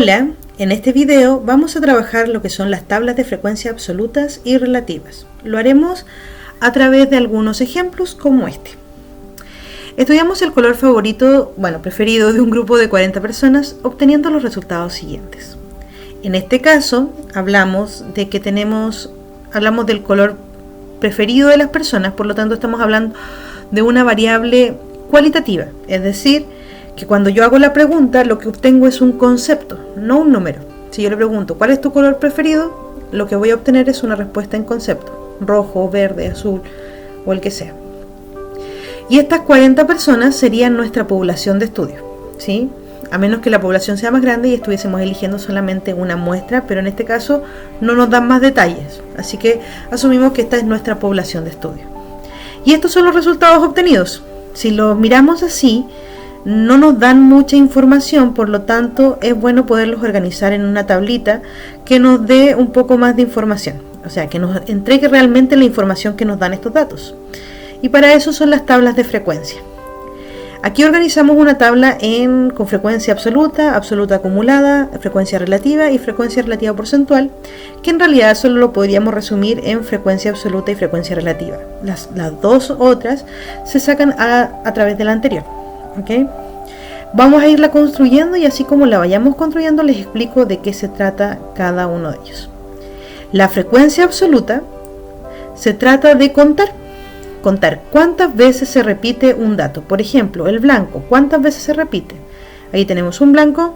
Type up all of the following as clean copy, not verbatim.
Hola, en este video vamos a trabajar lo que son las tablas de frecuencia absolutas y relativas. Lo haremos a través de algunos ejemplos como este. Estudiamos el color favorito, preferido de un grupo de 40 personas, obteniendo los resultados siguientes. En este caso, hablamos del color preferido de las personas, por lo tanto estamos hablando de una variable cualitativa, es decir, que cuando yo hago la pregunta, lo que obtengo es un concepto, no un número. Si yo le pregunto, ¿cuál es tu color preferido?, lo que voy a obtener es una respuesta en concepto, rojo, verde, azul o el que sea. Y estas 40 personas serían nuestra población de estudio, ¿sí? A menos que la población sea más grande y estuviésemos eligiendo solamente una muestra, pero en este caso no nos dan más detalles, así que asumimos que esta es nuestra población de estudio. Y estos son los resultados obtenidos. Si los miramos así, no nos dan mucha información, por lo tanto es bueno poderlos organizar en una tablita que nos dé un poco más de información, o sea, que nos entregue realmente la información que nos dan estos datos. Y para eso son las tablas de frecuencia. Aquí organizamos una tabla con frecuencia absoluta, absoluta acumulada, frecuencia relativa y frecuencia relativa porcentual, que en realidad solo lo podríamos resumir en frecuencia absoluta y frecuencia relativa. Las dos otras se sacan a través de la anterior. ¿Okay? Vamos a irla construyendo y así como la vayamos construyendo les explico de qué se trata cada uno de ellos. La frecuencia absoluta se trata de contar cuántas veces se repite un dato. Por ejemplo, el blanco, ¿cuántas veces se repite? Ahí tenemos un blanco,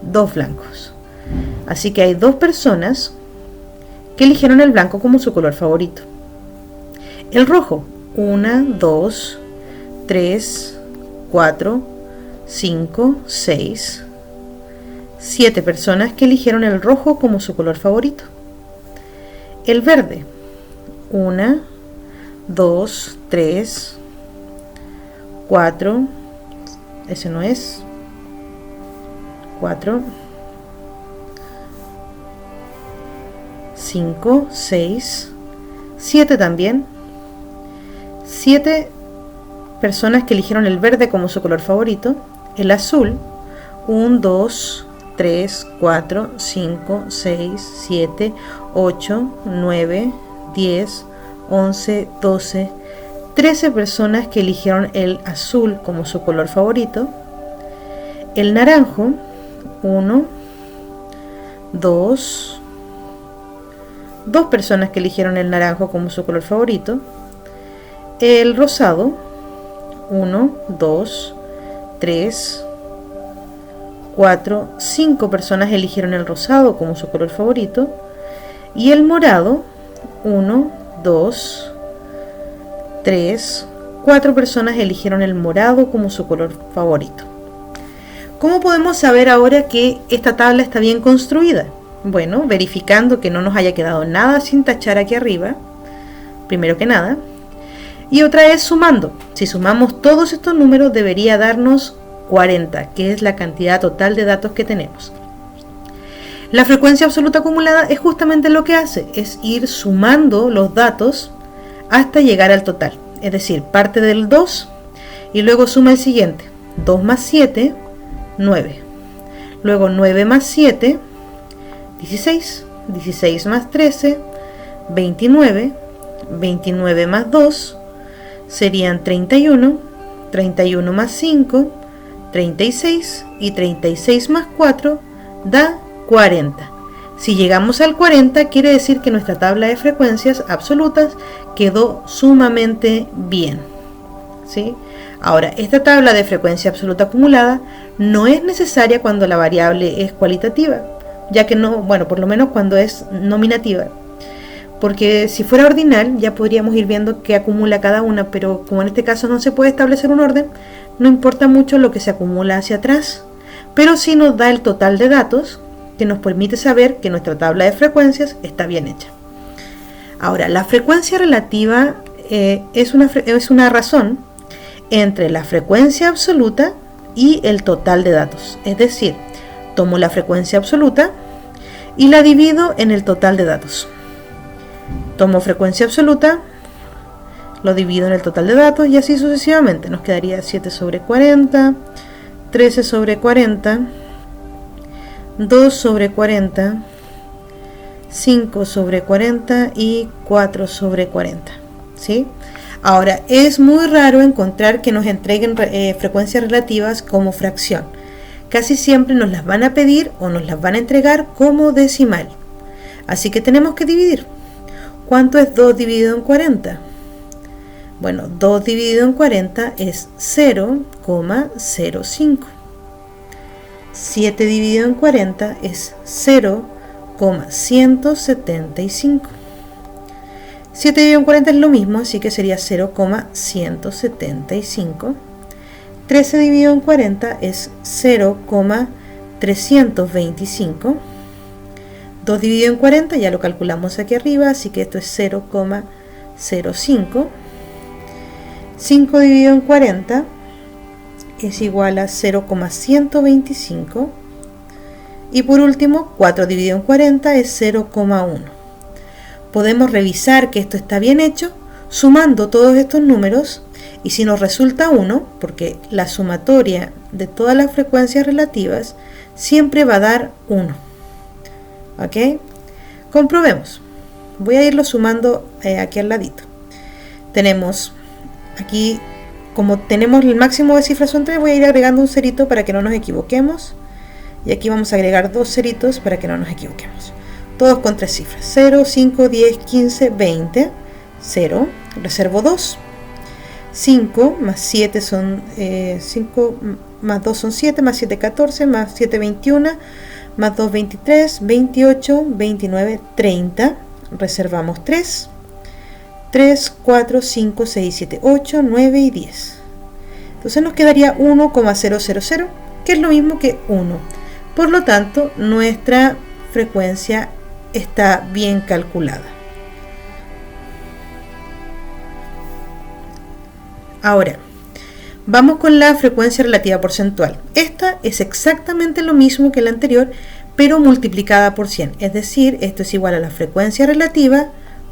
dos blancos. Así que hay dos personas que eligieron el blanco como su color favorito. El rojo, 1, 2, 3, 4, 5, 6, 7 personas que eligieron el rojo como su color favorito. El verde, 1, 2, 3, 4, ese no es, 4, 5, 6, 7 también, 7 personas que eligieron el verde como su color favorito. El azul, 1, 2, 3, 4, 5, 6, 7, 8, 9, 10, 11, 12, 13 personas que eligieron el azul como su color favorito. El naranjo, 1, 2 personas que eligieron el naranjo como su color favorito. El rosado, 1, 2, 3, 4, 5 personas eligieron el rosado como su color favorito. Y el morado, 1, 2, 3, 4 personas eligieron el morado como su color favorito. ¿Cómo podemos saber ahora que esta tabla está bien construida? Bueno, verificando que no nos haya quedado nada sin tachar aquí arriba, primero que nada. Y otra es sumando. Si sumamos todos estos números debería darnos 40, que es la cantidad total de datos que tenemos. La frecuencia absoluta acumulada es justamente lo que hace, es ir sumando los datos hasta llegar al total. Es decir, parte del 2 y luego suma el siguiente. 2 más 7, 9. Luego 9 más 7, 16. 16 más 13, 29. 29 más 2, serían 31, 31 más 5, 36 y 36 más 4 da 40. Si llegamos al 40 quiere decir que nuestra tabla de frecuencias absolutas quedó sumamente bien, ¿sí? Ahora, esta tabla de frecuencia absoluta acumulada no es necesaria cuando la variable es cualitativa, ya que no, por lo menos cuando es nominativa. Porque si fuera ordinal ya podríamos ir viendo qué acumula cada una, pero como en este caso no se puede establecer un orden, no importa mucho lo que se acumula hacia atrás, pero sí nos da el total de datos que nos permite saber que nuestra tabla de frecuencias está bien hecha. Ahora, la frecuencia relativa es una razón entre la frecuencia absoluta y el total de datos. Es decir, tomo la frecuencia absoluta y la divido en el total de datos. Tomo frecuencia absoluta, lo divido en el total de datos y así sucesivamente. Nos quedaría 7 sobre 40, 13 sobre 40, 2 sobre 40, 5 sobre 40 y 4 sobre 40, ¿sí? Ahora, es muy raro encontrar que nos entreguen frecuencias relativas como fracción. Casi siempre nos las van a pedir o nos las van a entregar como decimal. Así que tenemos que dividir. ¿Cuánto es 2 dividido en 40? Bueno, 2 dividido en 40 es 0,05. 7 dividido en 40 es 0,175. 7 dividido en 40 es lo mismo, así que sería 0,175. 13 dividido en 40 es 0,325. 2 dividido en 40 ya lo calculamos aquí arriba, así que esto es 0,05. 5 dividido en 40 es igual a 0,125. Y por último, 4 dividido en 40 es 0,1. Podemos revisar que esto está bien hecho sumando todos estos números, y si nos resulta 1, porque la sumatoria de todas las frecuencias relativas siempre va a dar 1. ¿Ok? Comprobemos. Voy a irlo sumando aquí al ladito. Tenemos aquí, como tenemos el máximo de cifras son 3, voy a ir agregando un cerito para que no nos equivoquemos. Y aquí vamos a agregar 2 ceritos para que no nos equivoquemos. Todos con 3 cifras. 0, 5, 10, 15, 20. 0. Reservo 2. 5 más 7 son 5 más 2 son 7, más 7 14, más 7 21, más 2 23, 28, 29, 30. Reservamos 3. 3, 4, 5, 6, 7, 8, 9 y 10. Entonces nos quedaría 1,000, que es lo mismo que 1. Por lo tanto, nuestra frecuencia está bien calculada. Ahora, vamos con la frecuencia relativa porcentual. Esta es exactamente lo mismo que la anterior, pero multiplicada por 100. Es decir, esto es igual a la frecuencia relativa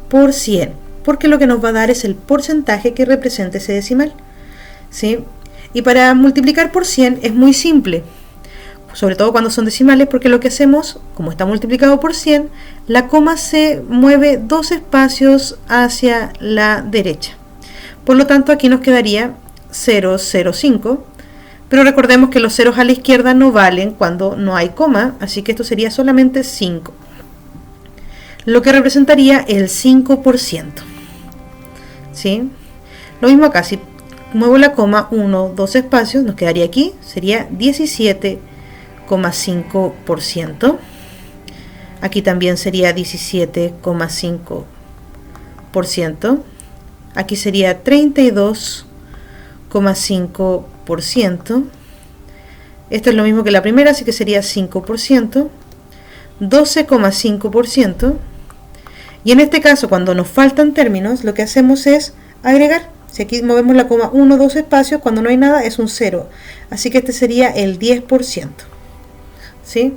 por 100, porque lo que nos va a dar es el porcentaje que representa ese decimal, ¿sí? Y para multiplicar por 100 es muy simple, sobre todo cuando son decimales, porque lo que hacemos, como está multiplicado por 100, la coma se mueve 2 espacios hacia la derecha. Por lo tanto, aquí nos quedaría 0,05, pero recordemos que los ceros a la izquierda no valen cuando no hay coma, así que esto sería solamente 5, lo que representaría el 5%. ¿Sí? Lo mismo acá, si muevo la coma 1, 2 espacios, nos quedaría aquí, sería 17,5%. Aquí también sería 17,5%. Aquí sería 32,5%. Esto es lo mismo que la primera, así que sería 5%. 12,5%. Y en este caso, cuando nos faltan términos, lo que hacemos es agregar. Si aquí movemos la coma 1, 2 espacios, cuando no hay nada es un 0. Así que este sería el 10%. ¿Sí?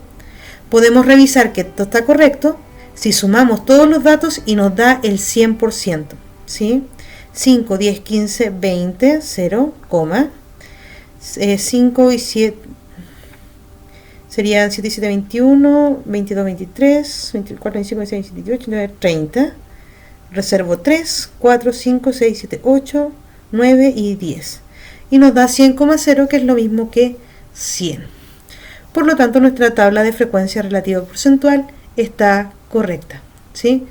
Podemos revisar que esto está correcto si sumamos todos los datos y nos da el 100%. ¿Sí? 5, 10, 15, 20, 0, 5 y 7 serían 7 y 7, 21, 22, 23, 24, 25, 26, 27, 28, 29, 30. Reservo 3, 4, 5, 6, 7, 8, 9 y 10. Y nos da 100,0, que es lo mismo que 100. Por lo tanto, nuestra tabla de frecuencia relativa porcentual está correcta, ¿sí?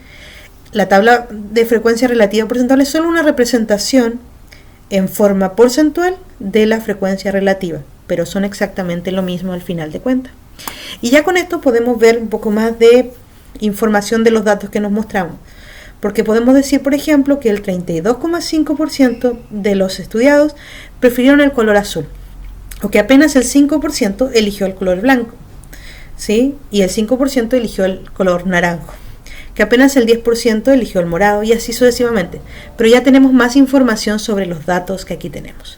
La tabla de frecuencia relativa porcentual es solo una representación en forma porcentual de la frecuencia relativa, pero son exactamente lo mismo al final de cuentas. Y ya con esto podemos ver un poco más de información de los datos que nos mostramos, porque podemos decir, por ejemplo, que el 32,5% de los estudiados prefirieron el color azul, o que apenas el 5% eligió el color blanco, ¿sí? Y el 5% eligió el color naranjo, que apenas el 10% eligió el morado, y así sucesivamente. Pero ya tenemos más información sobre los datos que aquí tenemos.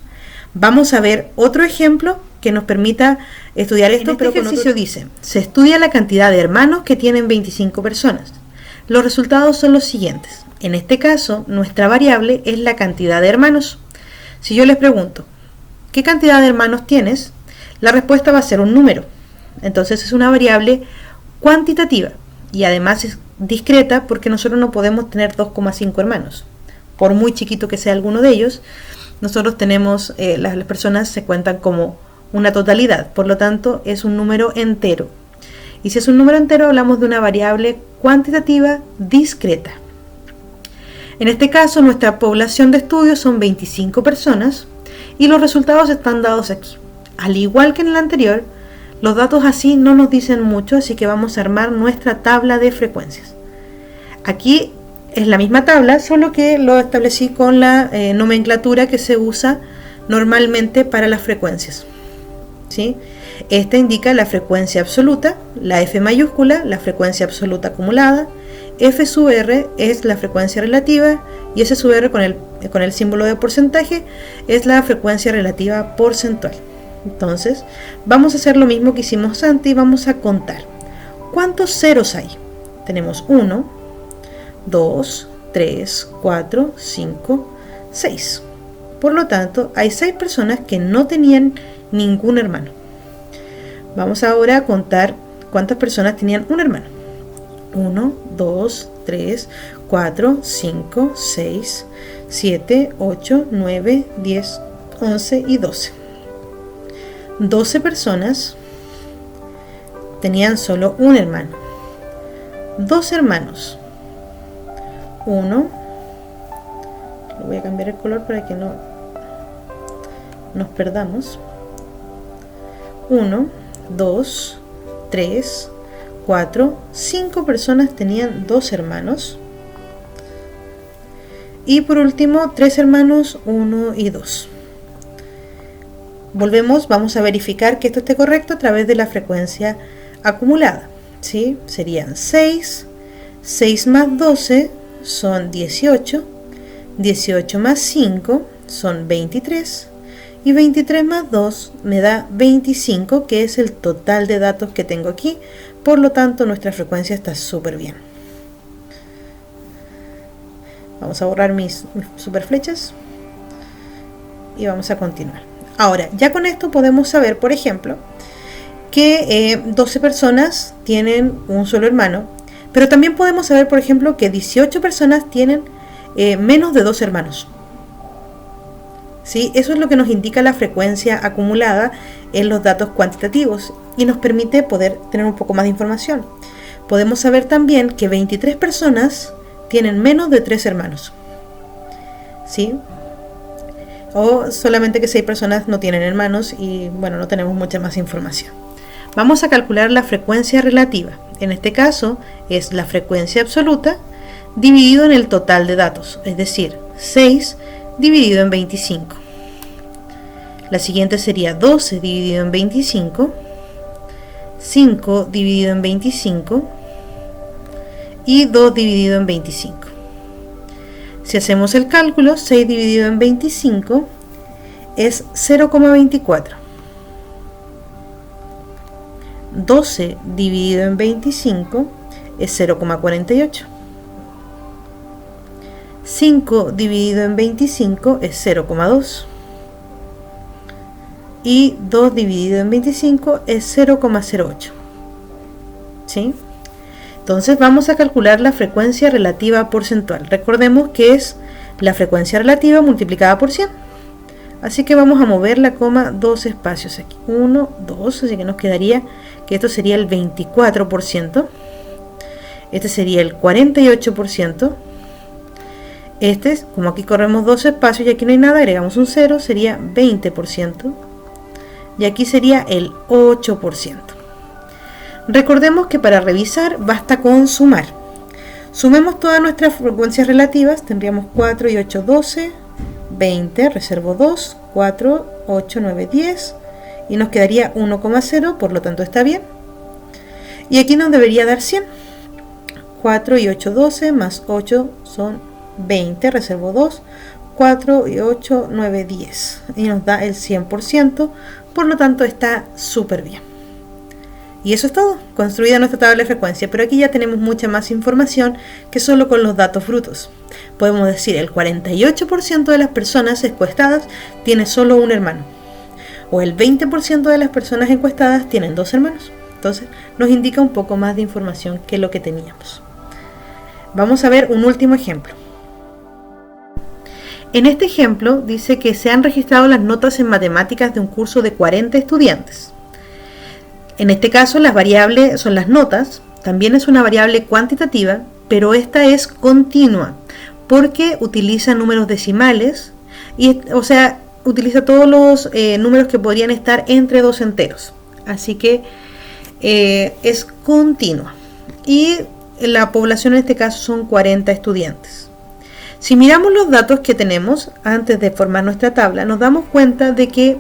Vamos a ver otro ejemplo que nos permita estudiar esto, pero con ejercicio dice, se estudia la cantidad de hermanos que tienen 25 personas. Los resultados son los siguientes. En este caso, nuestra variable es la cantidad de hermanos. Si yo les pregunto, ¿qué cantidad de hermanos tienes? La respuesta va a ser un número, Entonces es una variable cuantitativa y además es discreta porque nosotros no podemos tener 2,5 hermanos. Por muy chiquito que sea alguno de ellos, nosotros tenemos, las personas se cuentan como una totalidad, por lo tanto es un número entero. Y si es un número entero, hablamos de una variable cuantitativa discreta. En este caso, nuestra población de estudio son 25 personas y los resultados están dados aquí. Al igual que en el anterior, los datos así no nos dicen mucho, así que vamos a armar nuestra tabla de frecuencias. Aquí es la misma tabla, solo que lo establecí con la nomenclatura que se usa normalmente para las frecuencias, ¿sí? Esta indica la frecuencia absoluta, la F mayúscula, la frecuencia absoluta acumulada, F sub R es la frecuencia relativa y S sub R con el símbolo de porcentaje es la frecuencia relativa porcentual. Entonces, vamos a hacer lo mismo que hicimos antes y vamos a contar. ¿Cuántos ceros hay? Tenemos 1, 2, 3, 4, 5, 6. Por lo tanto, hay 6 personas que no tenían ningún hermano. Vamos ahora a contar cuántas personas tenían un hermano. 1, 2, 3, 4, 5, 6, 7, 8, 9, 10, 11 y 12. 12 personas tenían solo un hermano. 2 hermanos. 1. Le voy a cambiar el color para que no nos perdamos. 1, 2, 3, 4, 5 personas tenían 2 hermanos. Y por último, 3 hermanos, 1 y 2. Volvemos, vamos a verificar que esto esté correcto a través de la frecuencia acumulada, ¿sí? Serían 6, 6 más 12 son 18, 18 más 5 son 23 y 23 más 2 me da 25, que es el total de datos que tengo aquí. Por lo tanto, nuestra frecuencia está súper bien. Vamos a borrar mis super flechas y vamos a continuar. Ahora, ya con esto podemos saber, por ejemplo, que 12 personas tienen un solo hermano, pero también podemos saber, por ejemplo, que 18 personas tienen menos de 2 hermanos. ¿Sí? Eso es lo que nos indica la frecuencia acumulada en los datos cuantitativos y nos permite poder tener un poco más de información. Podemos saber también que 23 personas tienen menos de 3 hermanos, ¿sí? O solamente que 6 personas no tienen hermanos y bueno, no tenemos mucha más información. Vamos a calcular la frecuencia relativa. En este caso es la frecuencia absoluta dividido en el total de datos, es decir, 6 dividido en 25. La siguiente sería 12 dividido en 25, 5 dividido en 25 y 2 dividido en 25. Si hacemos el cálculo, 6 dividido en 25 es 0,24. 12 dividido en 25 es 0,48. 5 dividido en 25 es 0,2. Y 2 dividido en 25 es 0,08. ¿Sí? Entonces vamos a calcular la frecuencia relativa porcentual. Recordemos que es la frecuencia relativa multiplicada por 100. Así que vamos a mover la coma 2 espacios aquí. 1, 2, así que nos quedaría que esto sería el 24%. Este sería el 48%. Este, como aquí corremos 2 espacios y aquí no hay nada, agregamos un 0, sería 20%. Y aquí sería el 8%. Recordemos que para revisar basta con sumar. Sumemos todas nuestras frecuencias relativas, tendríamos 4 y 8, 12, 20, reservo 2, 4, 8, 9, 10 y nos quedaría 1,0, por lo tanto está bien. Y aquí nos debería dar 100. 4 y 8, 12 más 8 son 20, reservo 2, 4 y 8, 9, 10 y nos da el 100%, por lo tanto está súper bien. Y eso es todo, construida nuestra tabla de frecuencia, pero aquí ya tenemos mucha más información que solo con los datos brutos. Podemos decir el 48% de las personas encuestadas tiene solo un hermano, o el 20% de las personas encuestadas tienen 2 hermanos, Entonces nos indica un poco más de información que lo que teníamos. Vamos a ver un último ejemplo. En este ejemplo dice que se han registrado las notas en matemáticas de un curso de 40 estudiantes. En este caso las variables son las notas, también es una variable cuantitativa, pero esta es continua porque utiliza números decimales, o sea, utiliza todos los números que podrían estar entre dos enteros. Así que es continua. Y la población en este caso son 40 estudiantes. Si miramos los datos que tenemos antes de formar nuestra tabla, nos damos cuenta de que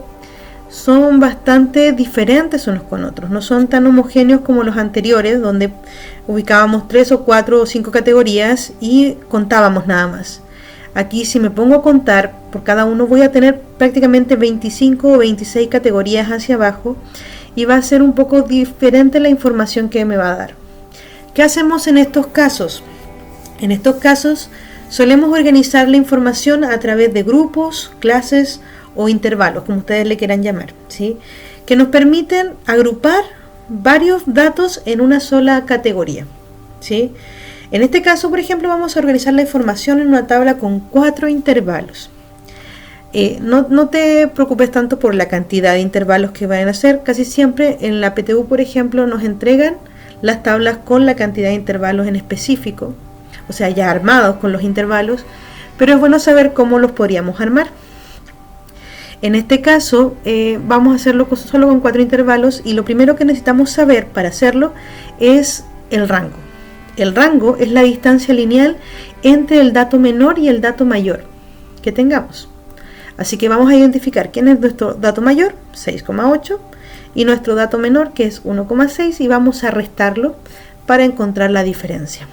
son bastante diferentes unos con otros. No son tan homogéneos como los anteriores, donde ubicábamos 3 o 4 o 5 categorías y contábamos nada más. Aquí, si me pongo a contar por cada uno, voy a tener prácticamente 25 o 26 categorías hacia abajo y va a ser un poco diferente la información que me va a dar. ¿Qué hacemos en estos casos? En estos casos solemos organizar la información a través de grupos, clases o intervalos, como ustedes le quieran llamar, ¿sí? Que nos permiten agrupar varios datos en una sola categoría, ¿sí? En este caso, por ejemplo, vamos a organizar la información en una tabla con 4 intervalos. No te preocupes tanto por la cantidad de intervalos que vayan a hacer. Casi siempre en la PTU, por ejemplo, nos entregan las tablas con la cantidad de intervalos en específico, o sea, ya armados con los intervalos, pero es bueno saber cómo los podríamos armar. En este caso vamos a hacerlo solo con 4 intervalos y lo primero que necesitamos saber para hacerlo es el rango. El rango es la distancia lineal entre el dato menor y el dato mayor que tengamos. Así que vamos a identificar quién es nuestro dato mayor, 6,8, y nuestro dato menor, que es 1,6, y vamos a restarlo para encontrar la diferencia.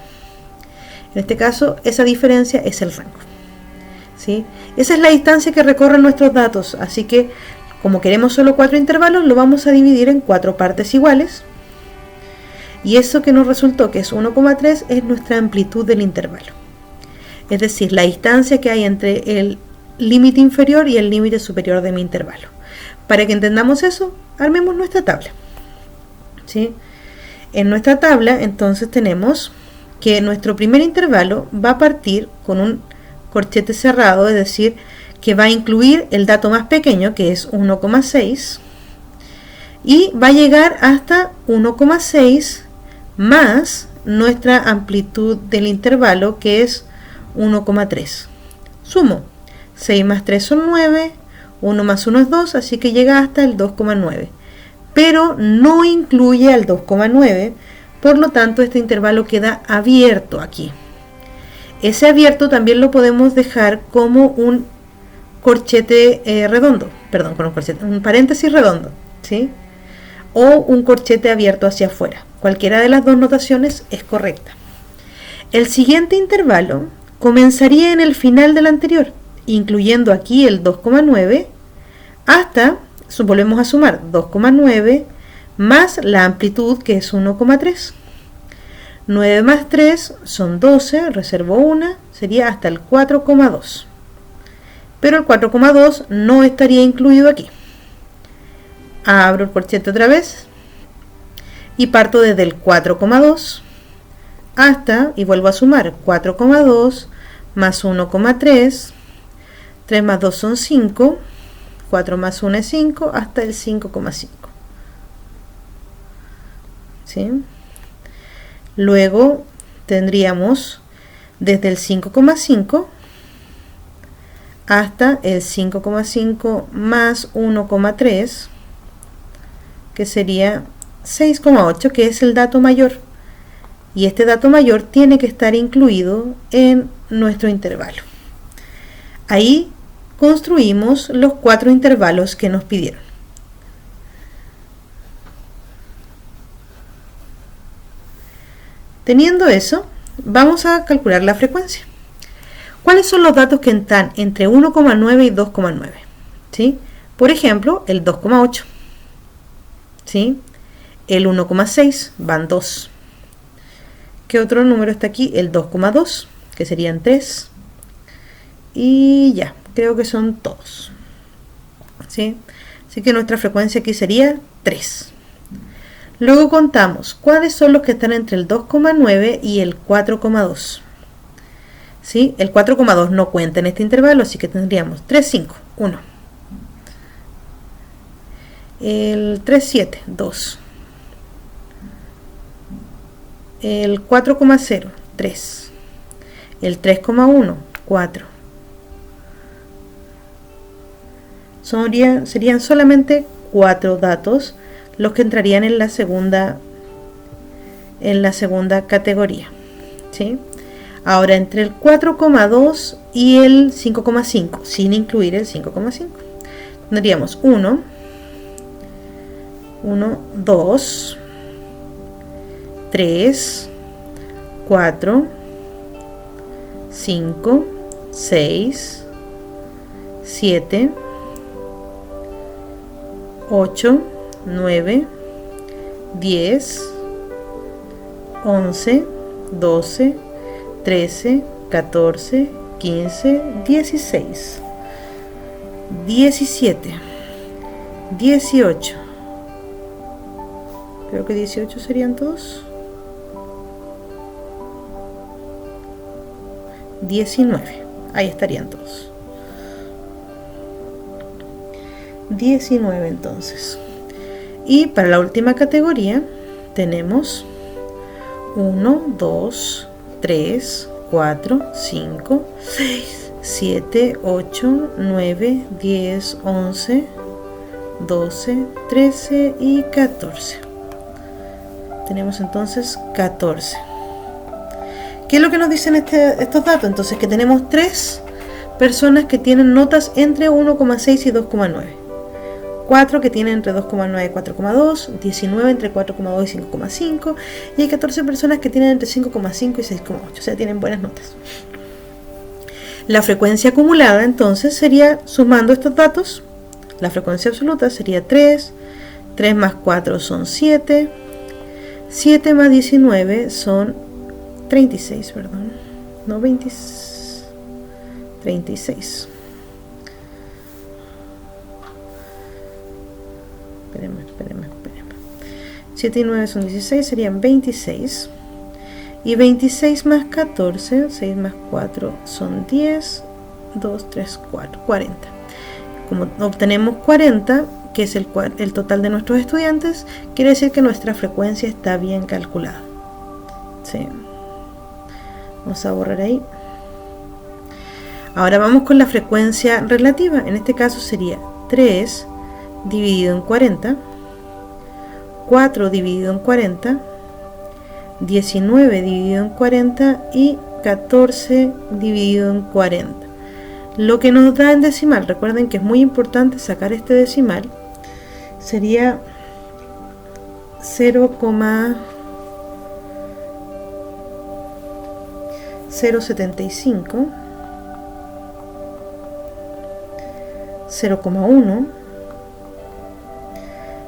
En este caso, esa diferencia es el rango, ¿sí? Esa es la distancia que recorren nuestros datos, así que como queremos solo 4 intervalos, lo vamos a dividir en 4 partes iguales. Y eso que nos resultó, que es 1,3, es nuestra amplitud del intervalo. Es decir, la distancia que hay entre el límite inferior y el límite superior de mi intervalo. Para que entendamos eso, armemos nuestra tabla, ¿sí? En nuestra tabla, entonces, tenemos que nuestro primer intervalo va a partir con un corchete cerrado, es decir, que va a incluir el dato más pequeño, que es 1,6, y va a llegar hasta 1,6 más nuestra amplitud del intervalo, que es 1,3. Sumo, 6 más 3 son 9, 1 más 1 es 2, así que llega hasta el 2,9. Pero no incluye al 2,9, por lo tanto este intervalo queda abierto aquí. Ese abierto también lo podemos dejar como un corchete redondo, perdón, con un paréntesis redondo, ¿sí? O un corchete abierto hacia afuera. Cualquiera de las dos notaciones es correcta. El siguiente intervalo comenzaría en el final del anterior, incluyendo aquí el 2,9 hasta, volvemos a sumar 2,9 más la amplitud, que es 1,3. 9 más 3 son 12, reservo una, sería hasta el 4,2. Pero el 4,2 no estaría incluido aquí. Abro el corchete otra vez y parto desde el 4,2 hasta, y vuelvo a sumar 4,2 más 1,3, 3 más 2 son 5, 4 más 1 es 5, hasta el 5,5. ¿Sí? Luego tendríamos desde el 5,5 hasta el 5,5 más 1,3, que sería 6,8, que es el dato mayor. Y este dato mayor tiene que estar incluido en nuestro intervalo. Ahí construimos los 4 intervalos que nos pidieron. Teniendo eso, vamos a calcular la frecuencia. ¿Cuáles son los datos que están entre 1,9 y 2,9? ¿Sí? Por ejemplo, el 2,8. ¿Sí? El 1,6 van 2. ¿Qué otro número está aquí? El 2,2, que serían 3. Y ya, creo que son todos. ¿Sí? Así que nuestra frecuencia aquí sería 3. Luego contamos cuáles son los que están entre el 2,9 y el 4,2. ¿Sí? El 4,2 no cuenta en este intervalo, así que tendríamos 3,5, 1. El 3,7, 2. El 4,0, 3. El 3,1, 4. Serían solamente 4 datos los que entrarían en la segunda categoría, ¿sí? Ahora, entre el 4,2 y el 5,5, sin incluir el 5,5, tendríamos 1, 2, 3, 4, 5, 6, 7, 8, 9, 10, 11, 12, 13, 14, 15, 16, 17, 18. Creo que 18 serían todos. 19. Ahí estarían todos. 19 entonces. Y para la última categoría tenemos 1, 2, 3, 4, 5, 6, 7, 8, 9, 10, 11, 12, 13 y 14. Tenemos entonces 14. ¿Qué es lo que nos dicen estos datos? Entonces que tenemos 3 personas que tienen notas entre 1,6 y 2,9. 4 que tienen entre 2,9 y 4,2, 19 entre 4,2 y 5,5 y hay 14 personas que tienen entre 5,5 y 6,8, o sea, tienen buenas notas. La frecuencia acumulada entonces sería, sumando estos datos, la frecuencia absoluta sería 3, 3 más 4 son 7, 7 más 19 son 36, perdón, no 20, 36. Espérenme. 7 y 9 son 16, serían 26. Y 26 más 14, 6 más 4 son 10, 2, 3, 4, 40. Como obtenemos 40, que es el total de nuestros estudiantes, quiere decir que nuestra frecuencia está bien calculada. Sí. Vamos a borrar ahí. Ahora vamos con la frecuencia relativa. En este caso sería 3 dividido en 40, 4 dividido en 40, 19 dividido en 40 y 14 dividido en 40. Lo que nos da en decimal, recuerden que es muy importante sacar este decimal, sería 0,075, 0,1,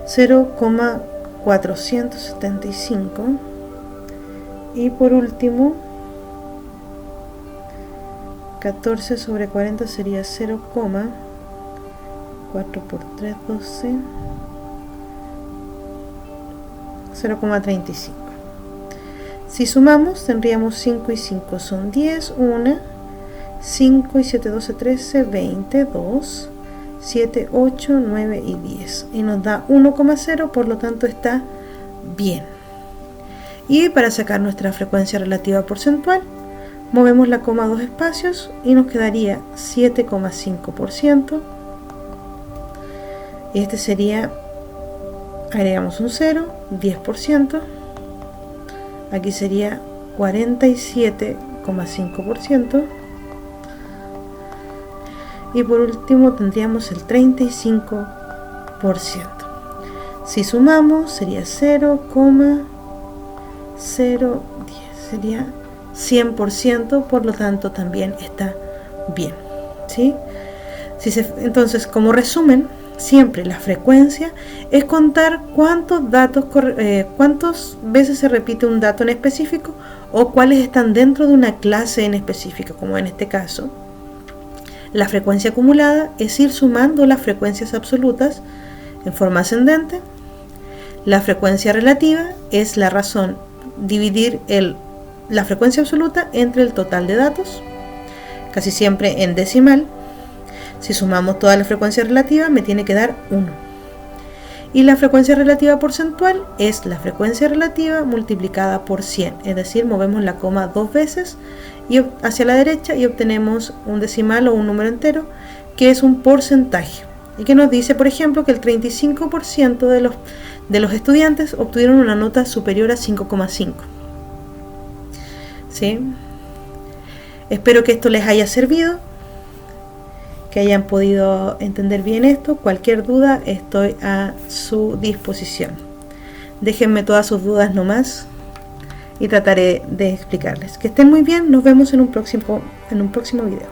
0,475 y por último 14 sobre 40 sería 0,4 por 3, 12, 0,35. Si sumamos tendríamos 5 y 5 son 10, 1, 5 y 7, 12, 13, 20, 2, 7, 8, 9 y 10 y nos da 1,0, por lo tanto está bien. Y para sacar nuestra frecuencia relativa porcentual movemos la coma 2 espacios y nos quedaría 7,5%. Y este sería, agregamos un 0, 10%. Aquí sería 47,5%. Y por último tendríamos el 35%. Si sumamos sería 0,010, sería 100%, por lo tanto también está bien, ¿sí? Entonces, como resumen, siempre la frecuencia es contar cuántas veces se repite un dato en específico o cuáles están dentro de una clase en específico, como en este caso. La frecuencia acumulada es ir sumando las frecuencias absolutas en forma ascendente. La frecuencia relativa es la razón, dividir la frecuencia absoluta entre el total de datos, casi siempre en decimal. Si sumamos toda la frecuencia relativa me tiene que dar 1. Y la frecuencia relativa porcentual es la frecuencia relativa multiplicada por 100, es decir, movemos la coma 2 veces y hacia la derecha y obtenemos un decimal o un número entero que es un porcentaje y que nos dice, por ejemplo, que el 35% de los estudiantes obtuvieron una nota superior a 5,5. ¿Sí? Espero que esto les haya servido, que hayan podido entender bien esto. Cualquier duda estoy a su disposición. Déjenme todas sus dudas nomás y trataré de explicarles. Que estén muy bien, nos vemos en un próximo video.